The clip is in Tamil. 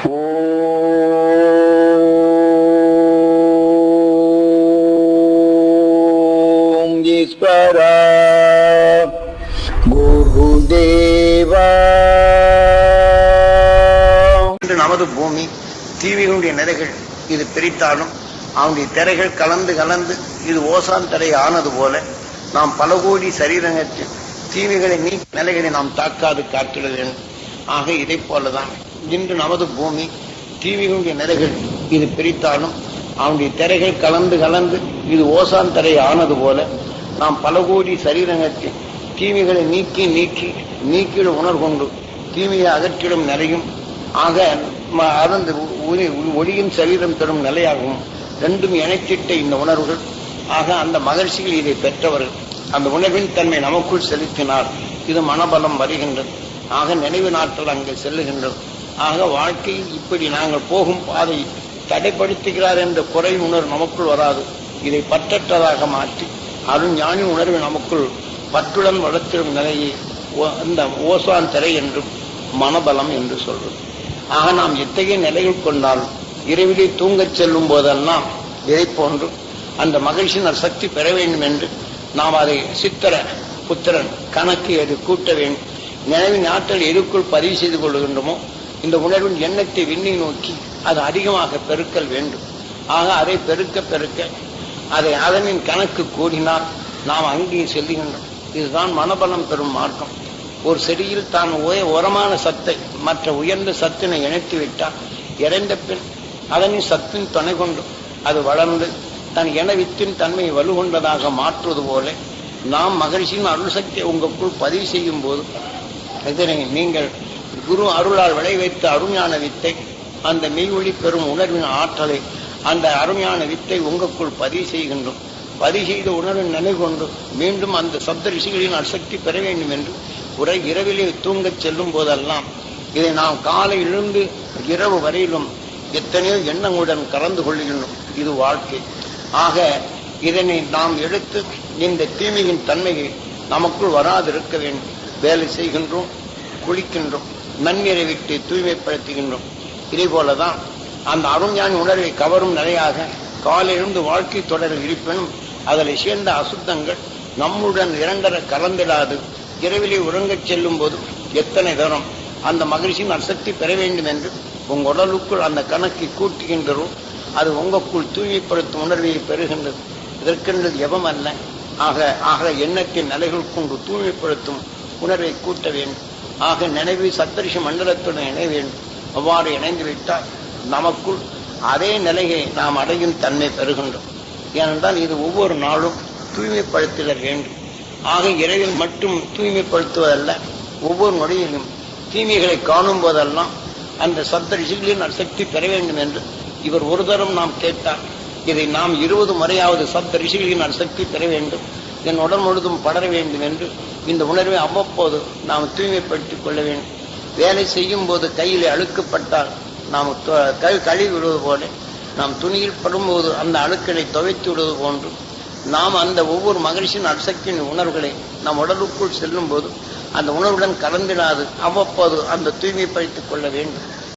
ஓம் ஈஸ்வரா குருதேவா. நமது பூமி தீவிகளுடைய நிறைகள் இது பிரித்தாலும் அவனுடைய திரைகள் கலந்து கலந்து இது ஓசான் திரை ஆனது போல நாம் பல கோடி சரீரங்கத்தில் தீமைகளை நிலைகளை நாம் தாக்காது காத்திட வேண்டும். ஆக இதை போலதான் இன்று நமது பூமி தீமைகளுடைய நிலைகள் இது பிரித்தாலும் அவனுடைய திரைகள் கலந்து கலந்து இது ஓசான் திரை ஆனது போல நாம் பல கோடி சரீரங்கத்தில் தீமைகளை நீக்கி நீக்கி நீக்கிட உணர்கொண்டு தீமையை அகற்றிடும் நிலையும் ஆக அதன் ஒளியின் சரீரம் தரும் நிலையாகவும் ரெண்டும் இணைத்திட்ட இந்த உணர்வுகள். ஆக அந்த மகிழ்ச்சிகள் இதை பெற்றவர்கள் அந்த உணர்வின் தன்மை நமக்குள் செலுத்தினார் இது மனபலம் வருகின்றது. ஆக நினைவு நாட்கள் அங்கே செல்லுகின்றது. ஆக வாழ்க்கையில் இப்படி நாங்கள் போகும் பாதை தடைப்படுத்துகிறார் என்ற குறை உணர்வு நமக்குள் வராது. இதை பற்றற்றதாக மாற்றி அருஞானி உணர்வு நமக்குள் பற்றுடன் வளர்த்திடும் நிலையை அந்த ஓசான் திரை என்றும் மனபலம் என்று சொல்வது. ஆக நாம் எத்தகைய நிலையில் கொண்டால் இரவிலே தூங்கச் செல்லும் போதெல்லாம் இதை போன்று அந்த மகிழ்ச்சியினர் சக்தி பெற வேண்டும் என்று நாம் அதை சித்திர புத்திரன் கணக்கு அது கூட்ட வேண்டும். நினைவின் ஆற்றல் எதுக்குள் பதிவு செய்து கொள்கின்றமோ இந்த உணர்வின் எண்ணத்தை விண்ணை நோக்கி அது அதிகமாக பெருக்கல் வேண்டும். ஆக அதை பெருக்க பெருக்க அதை அதனின் கணக்கு கூடினால் நாம் அங்கே செல்லுகின்றோம். இதுதான் மனபலம் பெறும் மார்க்கம். ஒரு செடியில் தான் உரமான சத்தை மற்ற உயர்ந்த சத்தினை இணைத்து விட்டால் இறைந்த பின் அதனின் சத்தின் துணை கொண்டு அது வளர்ந்து தன் என வித்தின் தன்மையை வலுகொண்டதாக மாற்றுவது போல நாம் மகிழ்ச்சியின் அருள் சக்தியை உங்களுக்குள் பதிவு செய்யும் போது இதனை நீங்கள் குரு அருளால் விளைவித்த அருஞான வித்தை அந்த மெய்வொழி பெறும் உணர்வின் ஆற்றலை அந்த அருஞான வித்தை உங்களுக்குள் பதிவு செய்கின்றோம். பதிவு செய்த உணர்வின் நிலை கொண்டு மீண்டும் அந்த சப்த ரிஷிகளின் அசக்தி பெற வேண்டும் என்று உரை இரவிலே தூங்கச் செல்லும் போதெல்லாம் இதை நாம் காலை எழுந்து இரவு வரையிலும் எத்தனையோ எண்ணங்களுடன் கலந்து கொள்கின்றோம். இது வாழ்க்கை. ஆக இதனை நாம் எடுத்து இந்த தீமையின் தன்மையை நமக்குள் வராதிருக்க வேண்டும். வேலை செய்கின்றோம், குளிக்கின்றோம், நன்னீரை விட்டு தூய்மைப்படுத்துகின்றோம். இதே போலதான் அந்த அருஞானி உணர்வை கவரும் நிலையாக காலையிலிருந்து வாழ்க்கை தொடர இருப்பினும் அதில் சேர்ந்த அசுத்தங்கள் நம்முடன் இரண்டர கலந்திடாது இரவிலே உறங்கச் செல்லும் போது எத்தனை தரம் அந்த மகிழ்ச்சியின் அசக்தி பெற வேண்டும் என்று உங்க உடலுக்குள் அந்த கணக்கை கூட்டுகின்றோம். அது உங்களுக்குள் தூய்மைப்படுத்தும் உணர்வை பெறுகின்றது. இதற்கென்று எவம் அல்ல. ஆக எண்ணத்தின் நிலைகள் கொண்டு தூய்மைப்படுத்தும் உணர்வை கூட்ட வேண்டும். ஆக நினைவு சப்தரிஷி மண்டலத்துடன் இணைய வேண்டும். அவ்வாறு இணைந்து விட்டால் நமக்குள் அதே நிலையை நாம் அடையும் தன்மை பெறுகின்றோம். ஏனென்றால் இது ஒவ்வொரு நாளும் தூய்மைப்படுத்திடல் வேண்டும். ஆக இரவில் மட்டும் தூய்மைப்படுத்துவதல்ல, ஒவ்வொரு நொடியிலும் தீமைகளை காணும் போதெல்லாம் அந்த சப்தரிஷிகளின் சக்தி பெற வேண்டும் என்று இவர் ஒரு தரம் நாம் கேட்டார். இதை நாம் 20 முறையாவது சப்த ரிஷிகளின் சக்தி பெற வேண்டும், இதன் உடல் முழுதும் படர வேண்டும் என்று இந்த உணர்வை அவ்வப்போது நாம் தூய்மைப்படுத்திக் கொள்ள வேண்டும். வேலை செய்யும் போது கையில் அழுக்கப்பட்டால் நாம் கழுவி விடுவது போல நாம் துணியில் படும்போது அந்த அழுக்களை துவைத்து விடுவது போன்று நாம் அந்த ஒவ்வொரு மகிழ்ச்சியின் அசக்தியின் உணர்வுகளை நம் உடலுக்குள் செல்லும் போது அந்த உணர்வுடன் கலந்திடாது அவ்வப்போது அந்த தூய்மைப்படுத்திக் கொள்ள வேண்டும்.